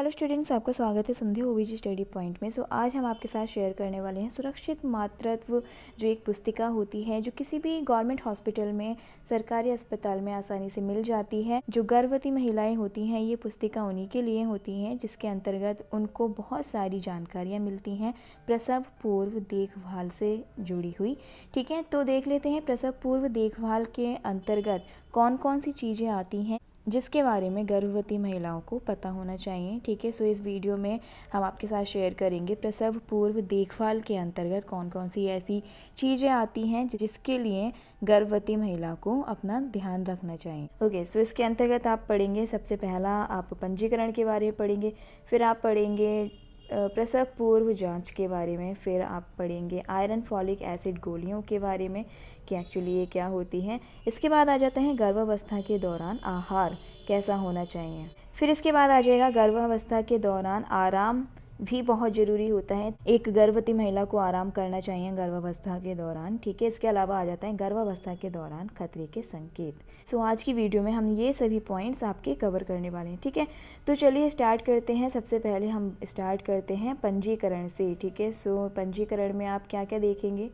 Hello students, आपका स्वागत है संध्या ओवीजी स्टडी पॉइंट में। आज हम आपके साथ शेयर करने वाले हैं सुरक्षित मातृत्व, जो एक पुस्तिका होती है जो किसी भी गवर्नमेंट हॉस्पिटल में, सरकारी अस्पताल में आसानी से मिल जाती है। जो गर्भवती महिलाएं होती हैं, ये पुस्तिका उन्हीं के लिए होती हैं जिसके अंतर्गत उनको बहुत सारी जानकारियाँ मिलती हैं प्रसव पूर्व देखभाल से जुड़ी हुई। ठीक है, तो देख लेते हैं प्रसव पूर्व देखभाल के अंतर्गत कौन कौन सी चीज़ें आती हैं जिसके बारे में गर्भवती महिलाओं को पता होना चाहिए। ठीक है, इस वीडियो में हम आपके साथ शेयर करेंगे प्रसव पूर्व देखभाल के अंतर्गत कौन कौन सी ऐसी चीज़ें आती हैं जिसके लिए गर्भवती महिला को अपना ध्यान रखना चाहिए। ओके, इसके अंतर्गत आप पढ़ेंगे, सबसे पहला आप पंजीकरण के बारे में पढ़ेंगे, फिर आप पढ़ेंगे प्रसव पूर्व जांच के बारे में, फिर आप पढ़ेंगे आयरन फॉलिक एसिड गोलियों के बारे में कि एक्चुअली ये क्या होती हैं। इसके बाद आ जाते हैं गर्भावस्था के दौरान आहार कैसा होना चाहिए। फिर इसके बाद आ जाएगा गर्भावस्था के दौरान आराम भी बहुत ज़रूरी होता है। एक गर्भवती महिला को आराम करना चाहिए गर्भावस्था के दौरान। ठीक है, इसके अलावा आ जाता है गर्भावस्था के दौरान खतरे के संकेत। आज की वीडियो में हम ये सभी पॉइंट्स आपके कवर करने वाले हैं। ठीक है, तो चलिए स्टार्ट करते हैं। सबसे पहले हम स्टार्ट करते हैं पंजीकरण से। ठीक है, पंजीकरण में आप क्या क्या देखेंगे।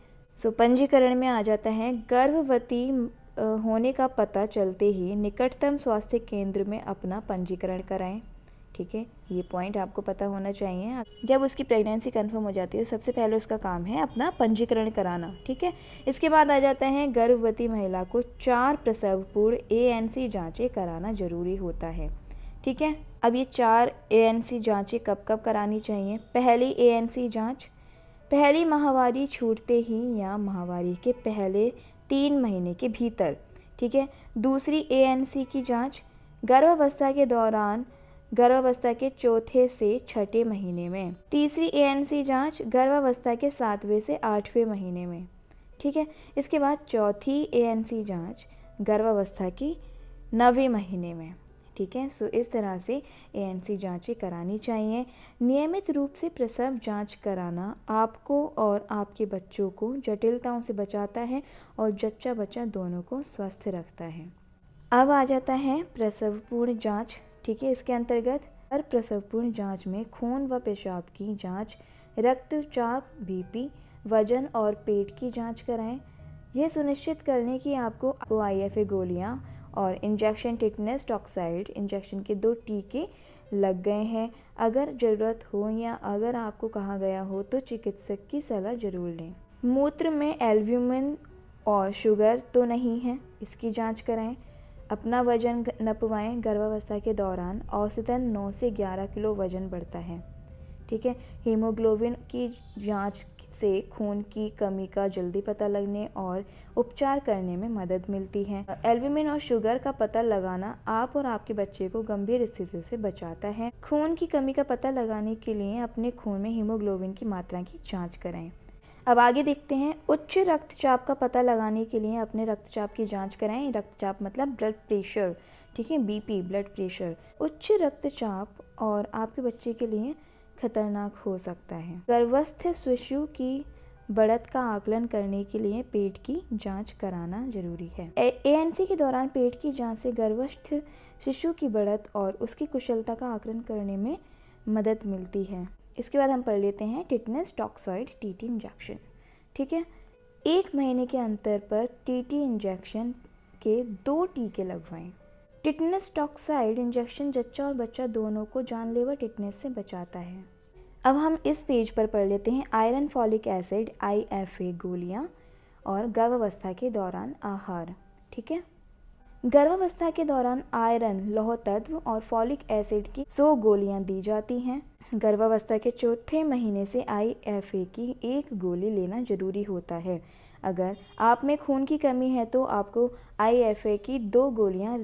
पंजीकरण में आ जाता है गर्भवती होने का पता चलते ही निकटतम स्वास्थ्य केंद्र में अपना पंजीकरण कराएं। ठीक है, ये पॉइंट आपको पता होना चाहिए। जब उसकी प्रेगनेंसी कंफर्म हो जाती है तो सबसे पहले उसका काम है अपना पंजीकरण कराना। ठीक है, इसके बाद आ जाता है गर्भवती महिला को 4 प्रसव पूर्व ANC जांचें कराना जरूरी होता है। ठीक है, अब ये 4 ANC जांचें कब कब करानी चाहिए। पहली ANC जांच पहली माहवारी छूटते ही या माहवारी के पहले 3 महीने के भीतर। ठीक है, दूसरी ANC की जांच गर्भावस्था के दौरान गर्भावस्था के 4थे से 6ठे महीने में। तीसरी ANC जांच गर्भावस्था के 7वें से 8वें महीने में। ठीक है, इसके बाद चौथी ANC जांच गर्भावस्था की 9वें महीने में। ठीक है, इस तरह से ANC जांचें करानी चाहिए। नियमित रूप से प्रसव जांच कराना आपको और आपके बच्चों को जटिलताओं से बचाता है और जच्चा बच्चा दोनों को स्वस्थ रखता है। अब आ जाता है प्रसव पूर्व जांच। ठीक है, इसके अंतर्गत हर प्रसव पूर्व जांच में खून व पेशाब की जांच, रक्तचाप, BP, वजन और पेट की जांच कराएं। यह सुनिश्चित करने की आपको IFA गोलियां और इंजेक्शन टिटनेस टॉक्साइड इंजेक्शन के 2 टीके लग गए हैं। अगर ज़रूरत हो या अगर आपको कहा गया हो तो चिकित्सक की सलाह जरूर लें। मूत्र में एल्ब्यूमिन और शुगर तो नहीं है, इसकी जांच कराएं। अपना वजन नपवाएं। गर्भावस्था के दौरान औसतन 9 से 11 किलो वजन बढ़ता है। ठीक है, हीमोग्लोबिन की जांच से खून की कमी का जल्दी पता लगने और उपचार करने में मदद मिलती है। एल्ब्यूमिन और शुगर का पता लगाना आप और आपके बच्चे को गंभीर स्थितियों से बचाता है। खून की कमी का पता लगाने के लिए अपने खून में हीमोग्लोबिन की मात्रा की जांच कराएं। अब आगे देखते हैं उच्च रक्तचाप का पता लगाने के लिए अपने रक्तचाप की जांच कराएं। रक्तचाप मतलब ब्लड प्रेशर। ठीक है, BP ब्लड प्रेशर। उच्च रक्तचाप और आपके बच्चे के लिए खतरनाक हो सकता है। गर्भस्थ शिशु की बढ़त का आकलन करने के लिए पेट की जांच कराना जरूरी है। ANC के दौरान पेट की जांच से गर्भस्थ शिशु की बढ़त और उसकी कुशलता का आकलन करने में मदद मिलती है। इसके बाद हम पढ़ लेते हैं टिटनेस टॉक्साइड TT इंजेक्शन। ठीक है, 1 महीने के अंतर पर TT इंजेक्शन के 2 टीके लगवाएं। टिटनेस टॉक्साइड इंजेक्शन जच्चा और बच्चा दोनों को जानलेवा टिटनेस से बचाता है। अब हम इस पेज पर पढ़ लेते हैं आयरन फॉलिक एसिड IFA गोलियां और गर्भावस्था के दौरान आहार। ठीक है, गर्भावस्था के दौरान आयरन लौह तत्व और फॉलिक एसिड की 100 गोलियां दी जाती हैं। गर्भावस्था के 4थे महीने से IFA की 1 गोली लेना जरूरी होता है। अगर आप में खून की कमी है तो आपको IFA की 2 गोलियां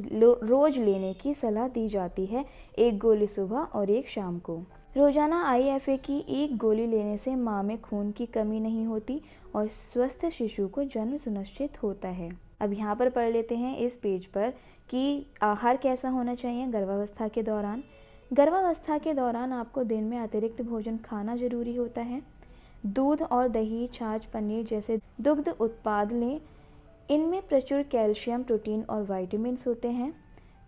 रोज लेने की सलाह दी जाती है, 1 गोली सुबह और 1 शाम को। रोजाना IFA की 1 गोली लेने से माँ में खून की कमी नहीं होती और स्वस्थ शिशु को जन्म सुनिश्चित होता है। अब यहाँ पर पढ़ लेते हैं इस पेज पर कि आहार कैसा होना चाहिए गर्भावस्था के दौरान। गर्भावस्था के दौरान आपको दिन में अतिरिक्त भोजन खाना जरूरी होता है। दूध और दही, छाछ, पनीर जैसे दुग्ध उत्पाद लें। इनमें प्रचुर कैल्शियम, प्रोटीन और विटामिन्स होते हैं।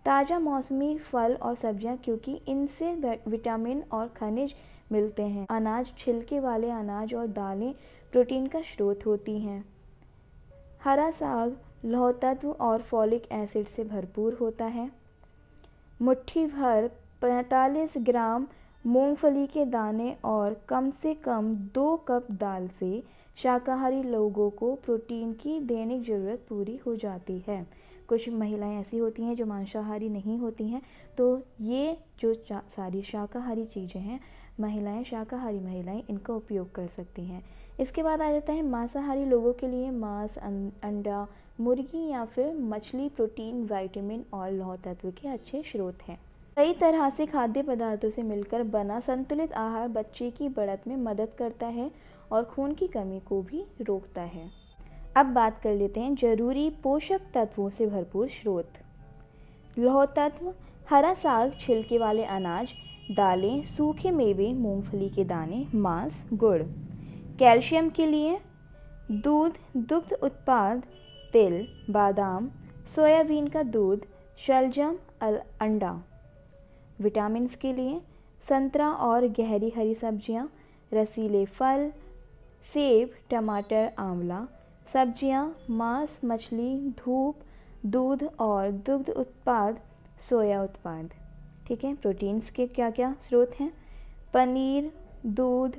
ताज़ा मौसमी फल और सब्जियां, क्योंकि इनसे विटामिन और खनिज मिलते हैं। अनाज, छिलके वाले अनाज और दालें प्रोटीन का स्रोत होती हैं। हरा साग लौह तत्व और फॉलिक एसिड से भरपूर होता है। मुट्ठी भर 45 ग्राम मूंगफली के दाने और कम से कम 2 कप दाल से शाकाहारी लोगों को प्रोटीन की दैनिक ज़रूरत पूरी हो जाती है। कुछ महिलाएं ऐसी होती हैं जो मांसाहारी नहीं होती हैं, तो ये जो सारी शाकाहारी चीज़ें हैं, शाकाहारी महिलाएं इनका उपयोग कर सकती हैं। इसके बाद आ जाता है मांसाहारी लोगों के लिए मांस, अंडा, मुर्गी या फिर मछली प्रोटीन, विटामिन और लौह तत्व के अच्छे स्रोत हैं। कई तरह से खाद्य पदार्थों से मिलकर बना संतुलित आहार बच्चे की बढ़त में मदद करता है और खून की कमी को भी रोकता है। अब बात कर लेते हैं जरूरी पोषक तत्वों से भरपूर स्रोत। लौह तत्व, हरा साग, छिलके वाले अनाज, दालें, सूखे मेवे, मूंगफली के दाने, मांस, गुड़। कैल्शियम के लिए दूध, दुग्ध उत्पाद, तिल, बादाम, सोयाबीन का दूध, शलजम, अंडा। विटामिन्स के लिए संतरा और गहरी हरी सब्जियां, रसीले फल, सेब, टमाटर, आंवला। सब्जियां, मांस, मछली, धूप, दूध और दुग्ध उत्पाद, सोया उत्पाद। ठीक है। प्रोटीन्स के क्या क्या स्रोत हैं? पनीर, दूध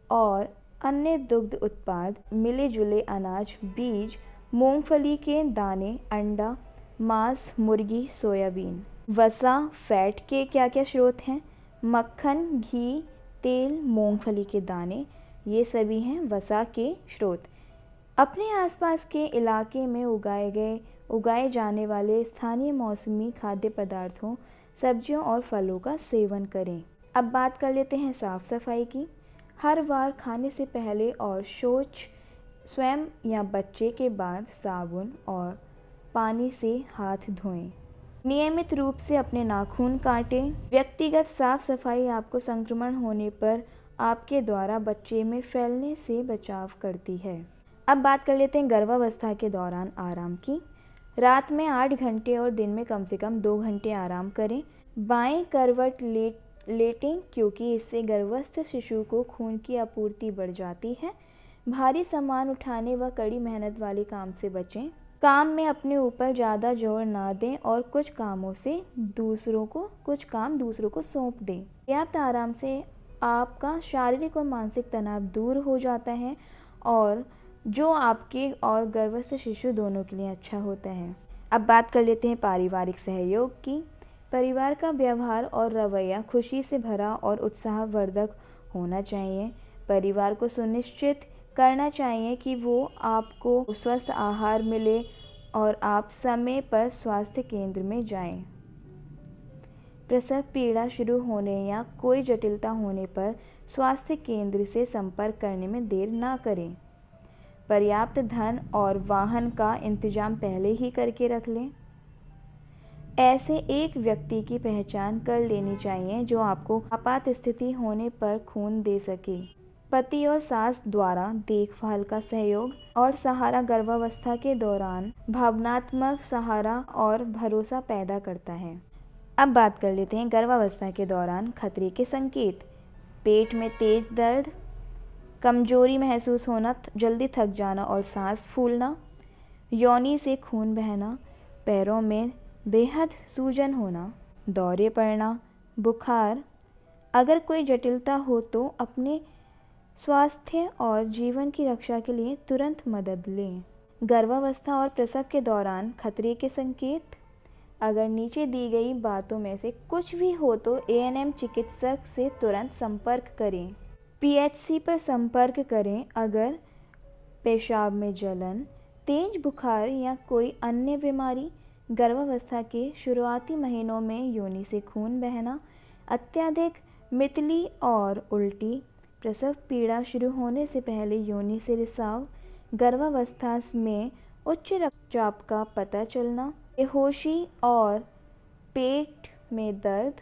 और अन्य दुग्ध उत्पाद, मिले जुले अनाज, बीज, मूंगफली के दाने, अंडा, मांस, मुर्गी, सोयाबीन। वसा, फैट के क्या क्या स्रोत हैं? मक्खन, घी, तेल, मूंगफली के दाने, ये सभी हैं वसा के स्रोत। अपने आसपास के इलाके में उगाए जाने वाले स्थानीय मौसमी खाद्य पदार्थों, सब्जियों और फलों का सेवन करें। अब बात कर लेते हैं साफ़ सफाई की। हर बार खाने से पहले और स्वयं या बच्चे के बाद साबुन और पानी से हाथ धोएं। नियमित रूप से अपने नाखून काटें। व्यक्तिगत साफ सफाई आपको संक्रमण होने पर आपके द्वारा बच्चे में फैलने से बचाव करती है। अब बात कर लेते हैं गर्भावस्था के दौरान आराम की। रात में 8 घंटे और दिन में कम से कम 2 घंटे आराम करें। बाएं करवट लेटें, क्योंकि इससे गर्भस्थ शिशु को खून की आपूर्ति बढ़ जाती है। भारी सामान उठाने व कड़ी मेहनत वाले काम से बचें। काम में अपने ऊपर ज़्यादा जोर ना दें और कुछ काम दूसरों को सौंप दें। पर्याप्त आराम से आपका शारीरिक और मानसिक तनाव दूर हो जाता है और जो आपके और गर्भस्थ शिशु दोनों के लिए अच्छा होता है। अब बात कर लेते हैं पारिवारिक सहयोग की। परिवार का व्यवहार और रवैया खुशी से भरा और उत्साहवर्धक होना चाहिए। परिवार को सुनिश्चित करना चाहिए कि वो आपको स्वस्थ आहार मिले और आप समय पर स्वास्थ्य केंद्र में जाएं। प्रसव पीड़ा शुरू होने या कोई जटिलता होने पर स्वास्थ्य केंद्र से संपर्क करने में देर ना करें। पर्याप्त धन और वाहन का इंतजाम पहले ही करके रख लें। ऐसे एक व्यक्ति की पहचान कर लेनी चाहिए जो आपको आपात स्थिति होने पर खून दे सके। पति और सास द्वारा देखभाल का सहयोग और सहारा गर्भावस्था के दौरान भावनात्मक सहारा और भरोसा पैदा करता है। अब बात कर लेते हैं गर्भावस्था के दौरान खतरे के संकेत। पेट में तेज दर्द, कमजोरी महसूस होना, जल्दी थक जाना और सांस फूलना, योनि से खून बहना, पैरों में बेहद सूजन होना, दौरे पड़ना, बुखार। अगर कोई जटिलता हो तो अपने स्वास्थ्य और जीवन की रक्षा के लिए तुरंत मदद लें। गर्भावस्था और प्रसव के दौरान खतरे के संकेत। अगर नीचे दी गई बातों में से कुछ भी हो तो एएनएम चिकित्सक से तुरंत संपर्क करें। पीएचसी पर संपर्क करें अगर पेशाब में जलन, तेज बुखार या कोई अन्य बीमारी। गर्भावस्था के शुरुआती महीनों में योनि से खून बहना, अत्यधिक मितली और उल्टी, प्रसव पीड़ा शुरू होने से पहले योनि से रिसाव, गर्भावस्था में उच्च रक्तचाप का पता चलना, बेहोशी और पेट में दर्द।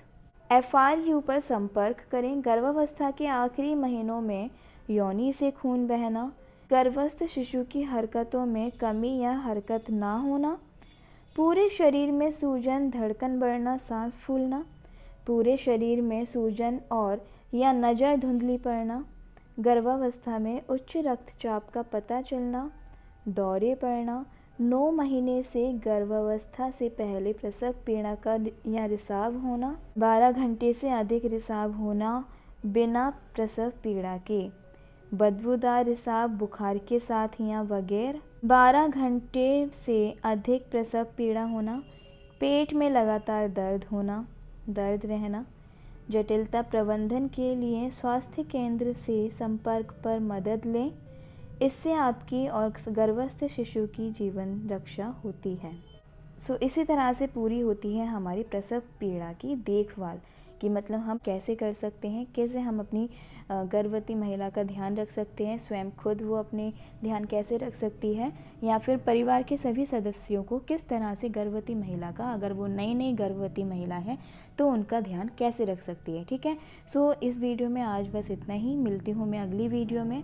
एफआरयू पर संपर्क करें। गर्भावस्था के आखिरी महीनों में योनि से खून बहना, गर्भस्थ शिशु की हरकतों में कमी या हरकत ना होना, पूरे शरीर में सूजन, धड़कन बढ़ना, सांस फूलना, पूरे शरीर में सूजन और या नज़र धुंधली पड़ना, गर्भावस्था में उच्च रक्तचाप का पता चलना, दौरे पड़ना, 9 महीने से गर्भावस्था से पहले प्रसव पीड़ा का या रिसाव होना, 12 घंटे से अधिक रिसाव होना बिना प्रसव पीड़ा के, बदबूदार रिसाव बुखार के साथ या बगैर, 12 घंटे से अधिक प्रसव पीड़ा होना, पेट में लगातार दर्द होना, दर्द रहना। जटिलता प्रबंधन के लिए स्वास्थ्य केंद्र से संपर्क पर मदद लें, इससे आपकी और गर्भस्थ शिशु की जीवन रक्षा होती है। इसी तरह से पूरी होती है हमारी प्रसव पीड़ा की देखभाल, कि मतलब हम कैसे कर सकते हैं, कैसे हम अपनी गर्भवती महिला का ध्यान रख सकते हैं, स्वयं खुद वो अपने ध्यान कैसे रख सकती है, या फिर परिवार के सभी सदस्यों को किस तरह से गर्भवती महिला का, अगर वो नई गर्भवती महिला है तो उनका ध्यान कैसे रख सकती है। ठीक है, इस वीडियो में आज बस इतना ही। मिलती हूँ मैं अगली वीडियो में।